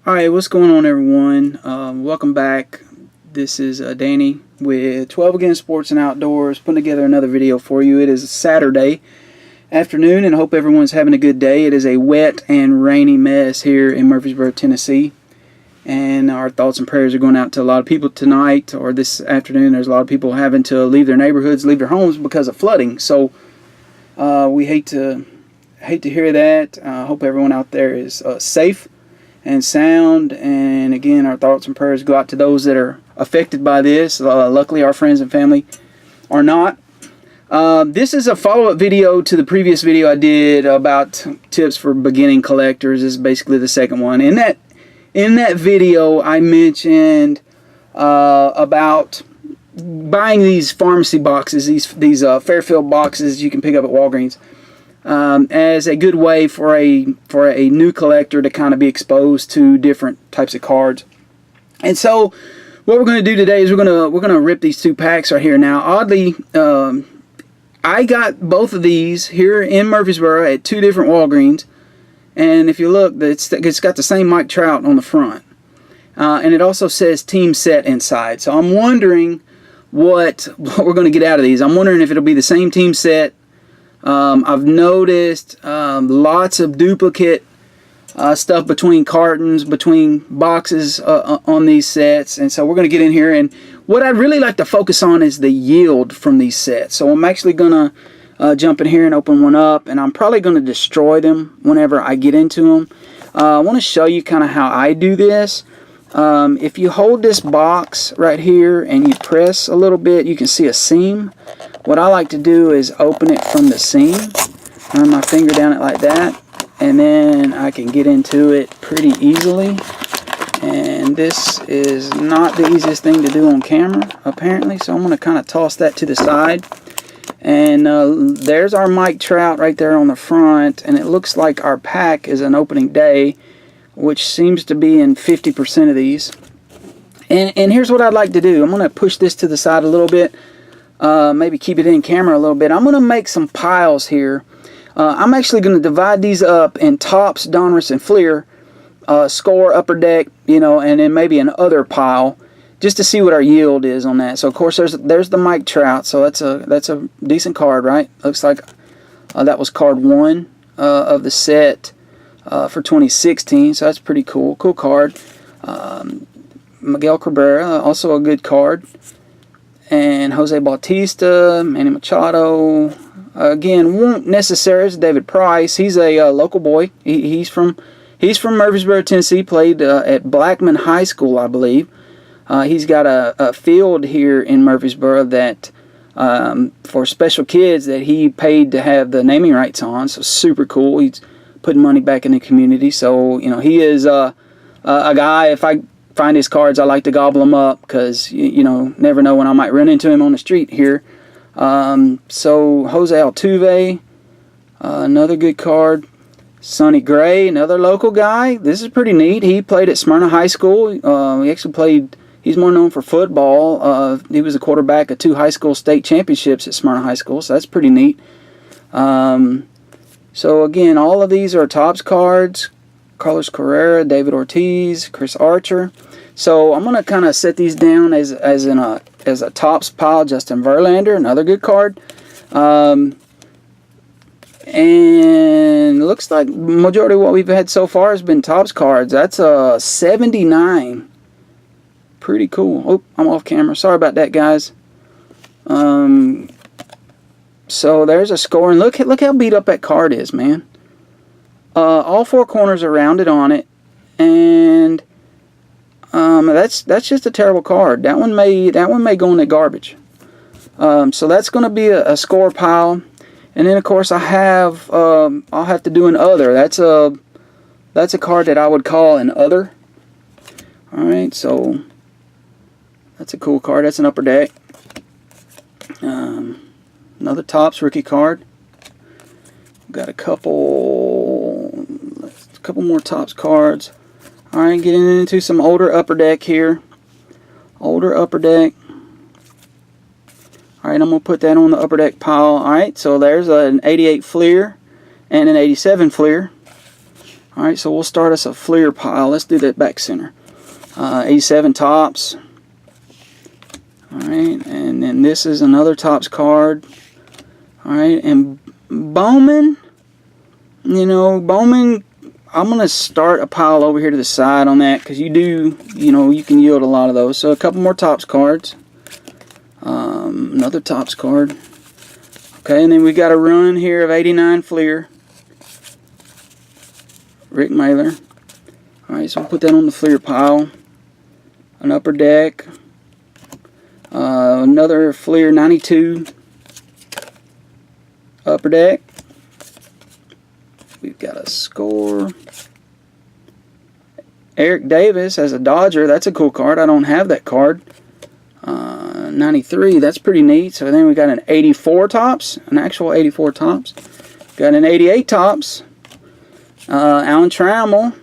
Alright, what's going on, everyone? Welcome back. This is Danny with 12 Again Sports and Outdoors, putting together another video for you. It is Saturday afternoon, and I hope everyone's having a good day. It is a wet and rainy mess here in Murfreesboro, Tennessee, and our thoughts and prayers are going out to a lot of people tonight or this afternoon. There's a lot of people having to leave their neighborhoods, leave their homes because of flooding. So we hate to hear that. I hope everyone out there is safe and sound, and again, our thoughts and prayers go out to those that are affected by this. Luckily, our friends and family are not. This is a follow-up video to the previous video I did about tips for beginning collectors. This is basically the second one. In that video, I mentioned about buying these pharmacy boxes, these Fairfield boxes you can pick up at Walgreens. As a good way for a new collector to kind of be exposed to different types of cards. And so what we're going to do today is we're going to rip these two packs right here. Now, oddly, I got both of these here in Murfreesboro at two different Walgreens, and if you look, it's got the same Mike Trout on the front, and it also says Team Set inside. So I'm wondering what we're going to get out of these. I'm wondering if it'll be the same team set. I've noticed lots of duplicate stuff between cartons, between boxes on these sets, and so we're going to get in here, and what I'd really like to focus on is the yield from these sets. So I'm actually going to jump in here and open one up, and I'm probably going to destroy them whenever I get into them. I want to show you kind of how I do this. If you hold this box right here and you press a little bit, you can see a seam. What I like to do is open it from the seam, run my finger down it like that, and then I can get into it pretty easily. And this is not the easiest thing to do on camera, apparently, so I'm going to kind of toss that to the side. And there's our Mike Trout right there on the front, and it looks like our pack is an opening day, which seems to be in 50% of these. And here's what I'd like to do. I'm going to push this to the side a little bit. Maybe keep it in camera a little bit. I'm going to make some piles here. I'm actually going to divide these up in Tops, Donruss, and Fleer, Score, Upper Deck, and then maybe an other pile, just to see what our yield is on that. So of course there's the Mike Trout. So that's a decent card, right? Looks like that was card 1 of the set for 2016. So that's pretty cool. Cool card. Miguel Cabrera, also a good card. And Jose Bautista, Manny Machado. Again, won't necessarily. It's David Price. He's a local boy. He's from Murfreesboro, Tennessee. Played at Blackman High School, I believe. He's got a field here in Murfreesboro that for special kids that he paid to have the naming rights on. So super cool. He's putting money back in the community. So he is a guy. If I find his cards, I like to gobble them up because never know when I might run into him on the street here. So Jose Altuve, another good card. Sonny Gray, another local guy. This is pretty neat. He played at Smyrna High School. He actually played. He's more known for football. He was a quarterback of 2 high school state championships at Smyrna High School. So that's pretty neat. So again, all of these are Topps cards. Carlos Carrera, David Ortiz, Chris Archer. So I'm going to kind of set these down as a Topps pile. Justin Verlander, another good card. And it looks like majority of what we've had so far has been Topps cards. That's a 79. Pretty cool. Oh, I'm off camera. Sorry about that, guys. So there's a score, and look how beat up that card is, man. All 4 corners are rounded on it, and that's just a terrible card. That one may go in the garbage. So that's going to be a score pile, and then of course I'll have to do an other. That's a card that I would call an other. All right, so that's a cool card. That's an Upper Deck. Another Topps rookie card. Got a couple more Topps cards. Alright, getting into some older Upper Deck here. Older Upper Deck. Alright, I'm going to put that on the Upper Deck pile. Alright, so there's an 88 Fleer and an 87 Fleer. Alright, so we'll start us a Fleer pile. Let's do that back center. 87 Topps. Alright, and then this is another Topps card. Alright, and Bowman, you know, Bowman, I'm going to start a pile over here to the side on that because you do, you know, you can yield a lot of those. So a couple more Topps cards. Another Topps card. Okay, and then we got a run here of 89 Fleer. Rick Mailer. Alright, so we'll put that on the Fleer pile. An Upper Deck. Another Fleer 92. Upper Deck. We've got a score. Eric Davis as a Dodger. That's a cool card. I don't have that card. 93. That's pretty neat. So then we got an 84 Topps. An actual 84 Topps. Got an 88 Topps. Alan Trammell.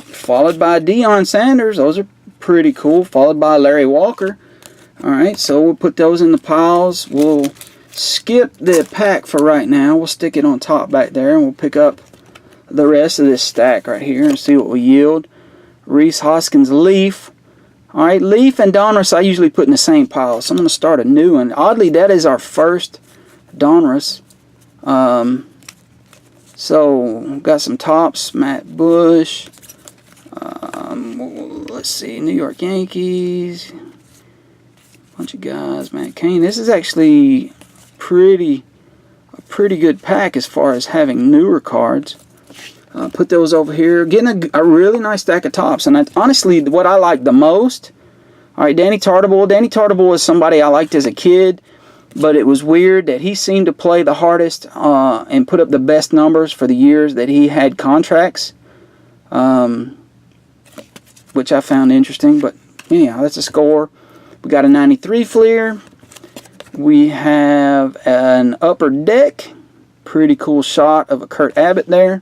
Followed by Deion Sanders. Those are pretty cool. Followed by Larry Walker. Alright, so we'll put those in the piles. We'll skip the pack for right now. We'll stick it on top back there, and we'll pick up the rest of this stack right here and see what we yield. Reese Hoskins Leaf. Alright, Leaf and Donruss I usually put in the same pile, so I'm going to start a new one. Oddly, that is our first Donruss. So, got some Topps. Matt Bush. Let's see, New York Yankees. Bunch of guys. Matt Cain. This is actually a pretty good pack as far as having newer cards. Put those over here. Getting a really nice stack of Topps. And honestly, what I like the most, alright, Danny Tartabull. Danny Tartabull is somebody I liked as a kid, but it was weird that he seemed to play the hardest and put up the best numbers for the years that he had contracts, which I found interesting. But anyhow, that's a score. We got a 93 Fleer. We have an Upper Deck. Pretty cool shot of a Kurt Abbott there.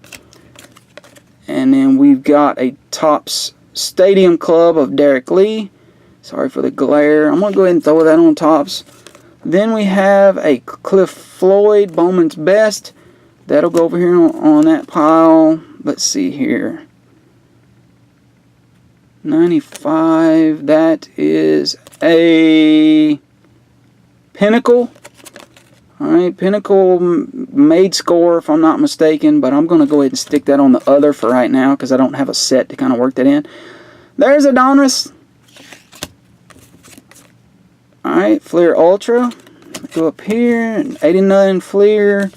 And then we've got a Topps Stadium Club of Derek Lee. Sorry for the glare. I'm going to go ahead and throw that on Topps. Then we have a Cliff Floyd Bowman's Best. That'll go over here on that pile. Let's see here. 95. That is a Pinnacle. Alright, Pinnacle made score if I'm not mistaken, but I'm going to go ahead and stick that on the other for right now because I don't have a set to kind of work that in. There's a Donruss. Alright, Fleer Ultra. Go up here. 89 Fleer.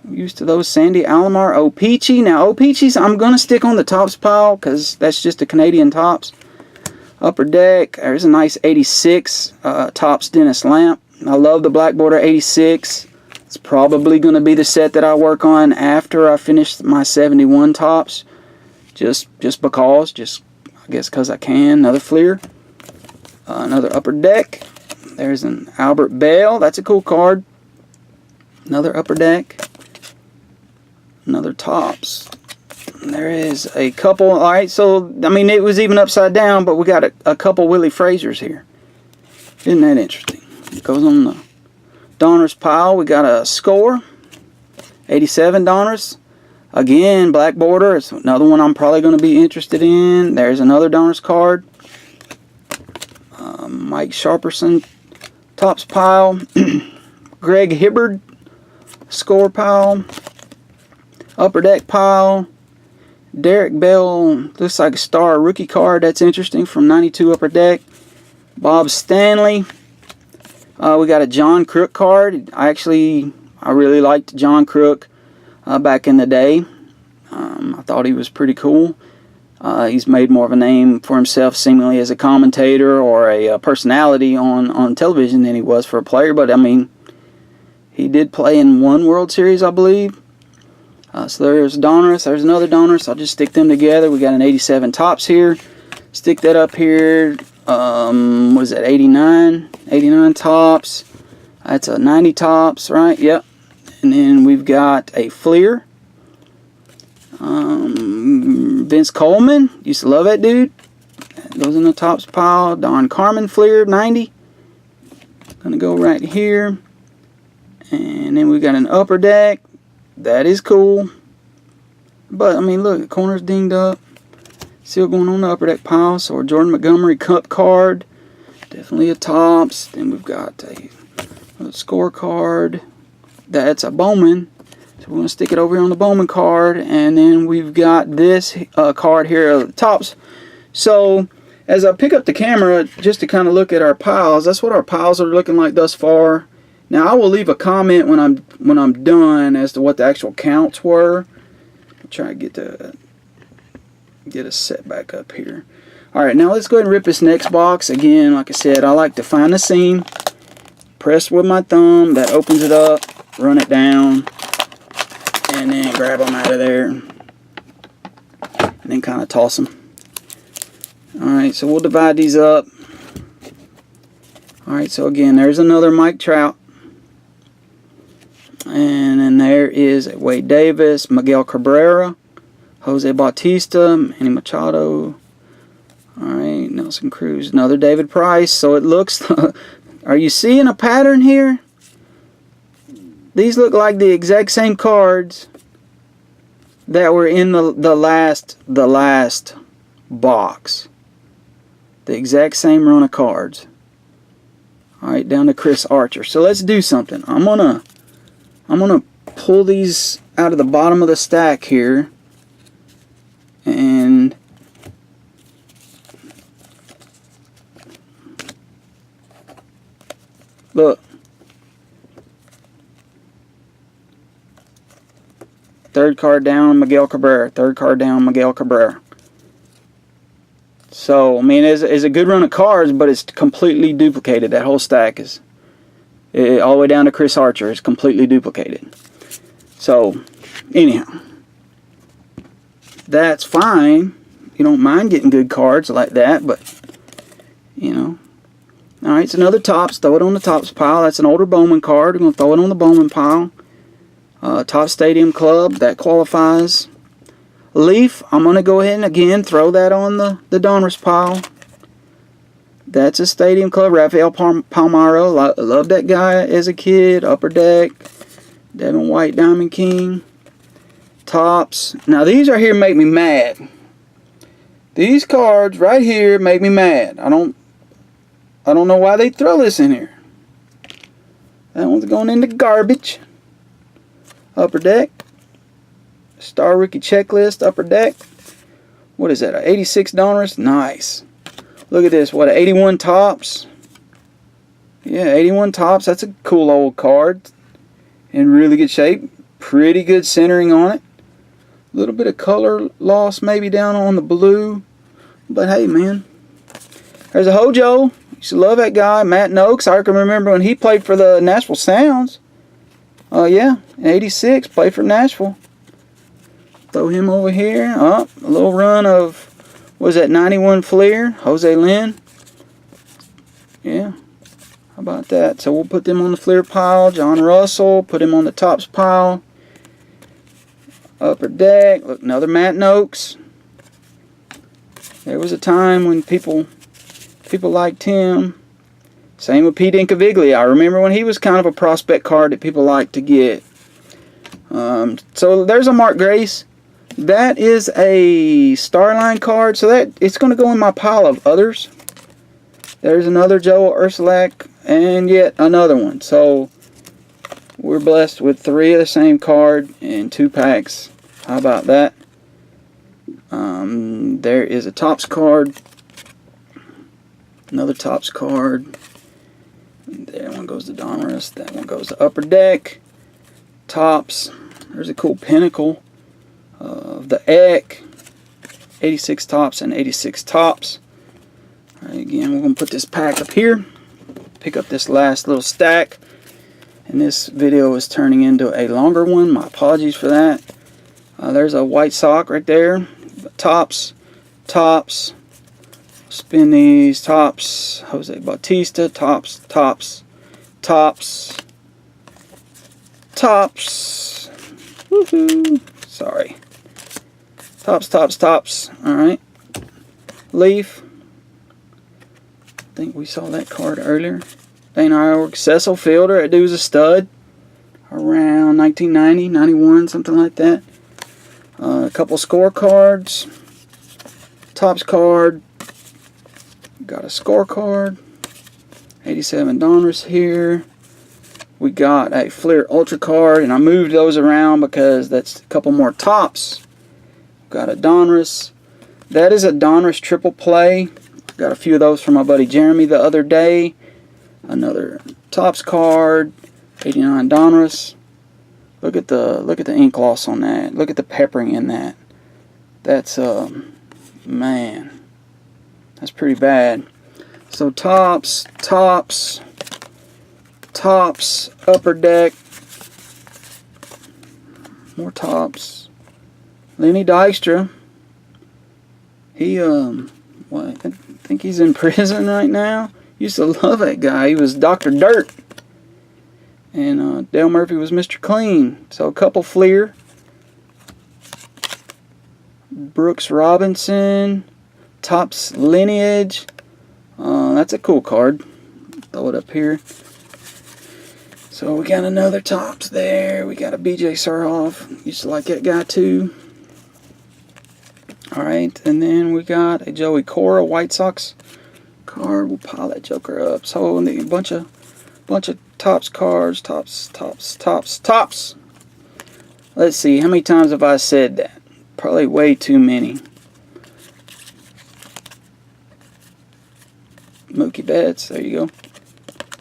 Used to those. Sandy Alomar. O-Pee-Chee. Now, O-Pee-Chee's I'm going to stick on the Topps pile because that's just a Canadian Topps. Upper Deck. There's a nice 86 Topps Dennis Lamp. I love the Black Border 86. It's probably going to be the set that I work on after I finish my 71 Topps. Just because. I guess because I can. Another Fleer. Another Upper Deck. There's an Albert Bell. That's a cool card. Another Upper Deck. Another Topps. There is a couple. Alright, so, I mean, it was even upside down, but we got a couple Willie Frazier's here. Isn't that interesting? It goes on the Donruss pile. We got a score. 87 Donruss. Again, Black Border. It's another one I'm probably going to be interested in. There's another Donruss card. Mike Sharperson. Topps pile. Greg Hibbard. Score pile. Upper Deck pile. Derek Bell. Looks like a star rookie card. That's interesting from 92 Upper Deck. Bob Stanley. We got a John Crook card. I really liked John Crook back in the day. I thought he was pretty cool. He's made more of a name for himself seemingly as a commentator or a personality on television than he was for a player. But, I mean, he did play in one World Series, I believe. So there's Donruss. There's another Donruss. I'll just stick them together. We got an 87 Topps here. Stick that up here. What is that, 89? 89 Topps. That's a 90 Topps, right? Yep. And then we've got a Fleer. Vince Coleman. Used to love that dude. That goes in the Topps pile. Don Carmen Fleer, 90. Gonna go right here. And then we got an Upper Deck. That is cool. But, I mean, look, the corner's dinged up. Still going on the upper deck pile. So, a Jordan Montgomery Cup card. Definitely a Topps. Then we've got a scorecard. That's a Bowman. So, we're going to stick it over here on the Bowman card. And then we've got this card here of the Topps. So, as I pick up the camera just to kind of look at our piles, that's what our piles are looking like thus far. Now, I will leave a comment when I'm done as to what the actual counts were. I'll try to get a set back up here. Alright, now let's go ahead and rip this next box. Again, like I said, I like to find the seam, press with my thumb, that opens it up, run it down, and then grab them out of there, and then kind of toss them. Alright, so we'll divide these up. Alright, so again, there's another Mike Trout. And then there is a Wade Davis, Miguel Cabrera, Jose Bautista, Manny Machado. Alright, Nelson Cruz, another David Price. So it looks, are you seeing a pattern here? These look like the exact same cards that were in the last box. The exact same run of cards. Alright, down to Chris Archer. So let's do something. I'm gonna pull these out of the bottom of the stack here, and look, third card down, Miguel Cabrera. Third card down, Miguel Cabrera. So I mean, it's a good run of cards, but it's completely duplicated. That whole stack is all the way down to Chris Archer is completely duplicated. So, anyhow, that's fine. You don't mind getting good cards like that, but, you know. Alright, it's another Topps. Throw it on the Topps pile. That's an older Bowman card. We're going to throw it on the Bowman pile. Topps Stadium Club, that qualifies. Leaf, I'm going to go ahead and again throw that on the Donruss pile. That's a Stadium Club. Rafael Palmeiro. Loved that guy as a kid. Upper Deck. Devin White, Diamond King. Topps. Now these right here make me mad. These cards right here make me mad. I don't know why they throw this in here. That one's going in the garbage. Upper Deck. Star Rookie Checklist. Upper Deck. What is that? A 86 Donruss? Nice. Look at this, what, 81 Topps? Yeah, 81 Topps. That's a cool old card. In really good shape. Pretty good centering on it. A little bit of color loss maybe down on the blue. But hey, man. There's a Hojo. Used to love that guy. Matt Noakes. I can remember when he played for the Nashville Sounds. Yeah, in 86. Played for Nashville. Throw him over here. A little run of... what was that, 91 Fleer? Jose Lynn. Yeah. How about that? So we'll put them on the Fleer pile. John Russell. Put him on the Topps pile. Upper Deck. Look, another Matt Noakes. There was a time when people liked him. Same with Pete Incaviglia. I remember when he was kind of a prospect card that people liked to get. So there's a Mark Grace. That is a Starline card, so that it's going to go in my pile of others. There's another Joe Ursulak, and yet another one. So we're blessed with 3 of the same card in 2 packs. How about that? There is a Topps card. Another Topps card. That one goes to Donruss. That one goes to Upper Deck. Topps. There's a cool Pinnacle of the Eck. 86 Topps and 86 Topps. Alright, again, we're going to put this pack up here. Pick up this last little stack. And this video is turning into a longer one. My apologies for that. There's a white sock right there. Topps. Topps. Spin these. Topps. Jose Bautista. Topps. Topps. Topps. Topps. Woohoo. Sorry. Topps, Topps, Topps. Alright. Leaf. I think we saw that card earlier. Dana Iorg. Cecil Fielder. That dude's a stud. Around 1990, 91, something like that. A couple scorecards. Topps card. Got a scorecard. 87 Donruss here. We got a Fleer Ultra card, and I moved those around because that's a couple more Topps. Got a Donruss. That is a Donruss triple play. Got a few of those from my buddy Jeremy the other day. Another Topps card. 89 Donruss. Look at the ink gloss on that. Look at the peppering in that. That's man, that's pretty bad. So Topps, Upper Deck, more Topps. Lenny Dykstra. He what, I think he's in prison right now. Used to love that guy. He was Dr. Dirt. And Dale Murphy was Mr. Clean. So a couple Fleer. Brooks Robinson. Topps Lineage. That's a cool card. Throw it up here. So we got another Topps there. We got a BJ Surhoff. Used to like that guy too. Alright, and then we got a Joey Cora White Sox card. We'll pile that joker up. So a bunch of Topps cards. Topps. Let's see, how many times have I said that? Probably way too many. Mookie Betts, there you go.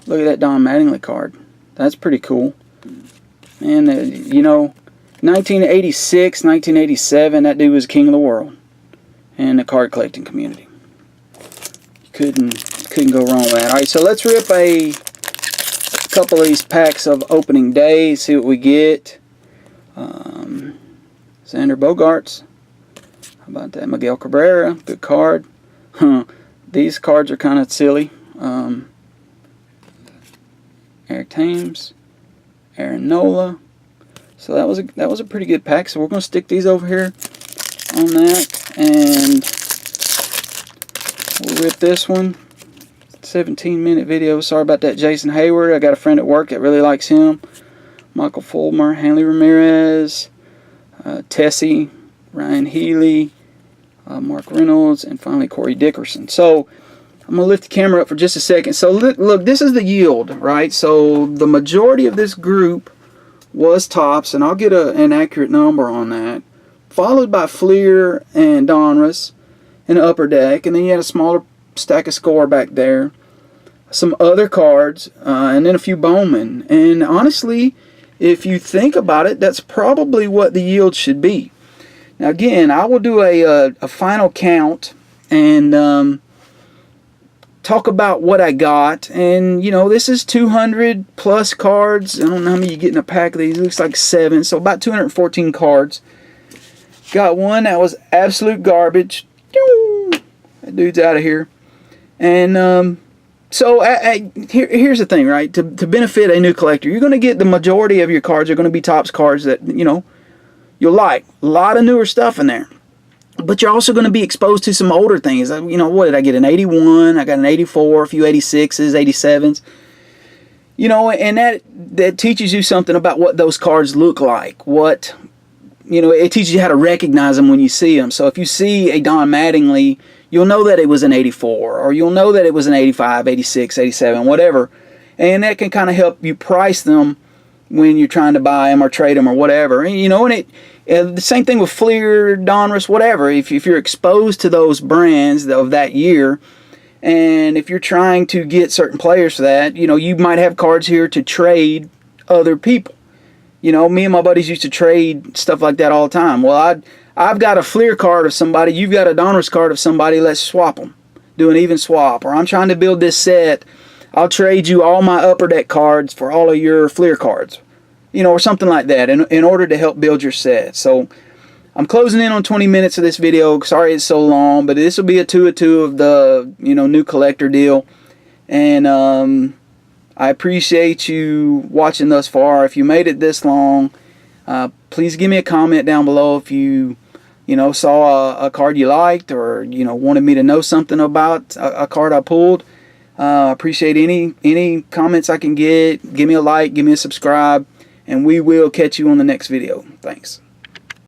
Look at that Don Mattingly card. That's pretty cool. And you know, 1986, 1987, that dude was king of the world in the card collecting community. You couldn't go wrong with that. All right, so let's rip a couple of these packs of opening day. See what we get. Xander Bogaerts. How about that? Miguel Cabrera, good card. These cards are kind of silly. Eric Thames, Aaron Nola. So that was a pretty good pack. So we're going to stick these over here on that, and we'll rip this one. 17-minute video. Sorry about that, Jason Hayward. I got a friend at work that really likes him. Michael Fulmer, Hanley Ramirez, Tessie, Ryan Healy, Mark Reynolds, and finally Corey Dickerson. So I'm going to lift the camera up for just a second. So look, this is the yield, right? So the majority of this group was Topps, and I'll get an accurate number on that. Followed by Fleer and Donruss in the Upper Deck, and then you had a smaller stack of score back there. Some other cards, and then a few Bowman. And honestly, if you think about it, that's probably what the yield should be. Now again, I will do a final count and talk about what I got. And you know, this is 200 plus cards. I don't know how many you get in a pack of these. It looks like 7, so about 214 cards. Got one that was absolute garbage. That dude's out of here. And so here's the thing, right? To benefit a new collector, you're going to get the majority of your cards are going to be Topps cards that, you know, you'll like. A lot of newer stuff in there. But you're also going to be exposed to some older things. You know, what did I get? An 81, I got an 84, a few 86s, 87s. You know, and that teaches you something about what those cards look like. What, you know, it teaches you how to recognize them when you see them. So if you see a Don Mattingly, you'll know that it was an 84, or you'll know that it was an 85, 86, 87, whatever. And that can kind of help you price them when you're trying to buy them or trade them or whatever. And, you know, and the same thing with Fleer, Donruss, whatever. If you're exposed to those brands of that year, and if you're trying to get certain players for that, you know, you might have cards here to trade other people. You know, me and my buddies used to trade stuff like that all the time. Well, I've got a Fleer card of somebody, you've got a Donruss card of somebody, let's swap them. Do an even swap. Or I'm trying to build this set, I'll trade you all my Upper Deck cards for all of your Fleer cards. You know, or something like that in order to help build your set. So I'm closing in on 20 minutes of this video. Sorry it's so long, but this will be a 2 of 2 of the, you know, new collector deal. And I appreciate you watching thus far. If you made it this long, please give me a comment down below if you know, saw a card you liked, or, you know, wanted me to know something about a card I pulled. Appreciate any comments I can get. Give me a like, give me a subscribe, and we will catch you on the next video. Thanks.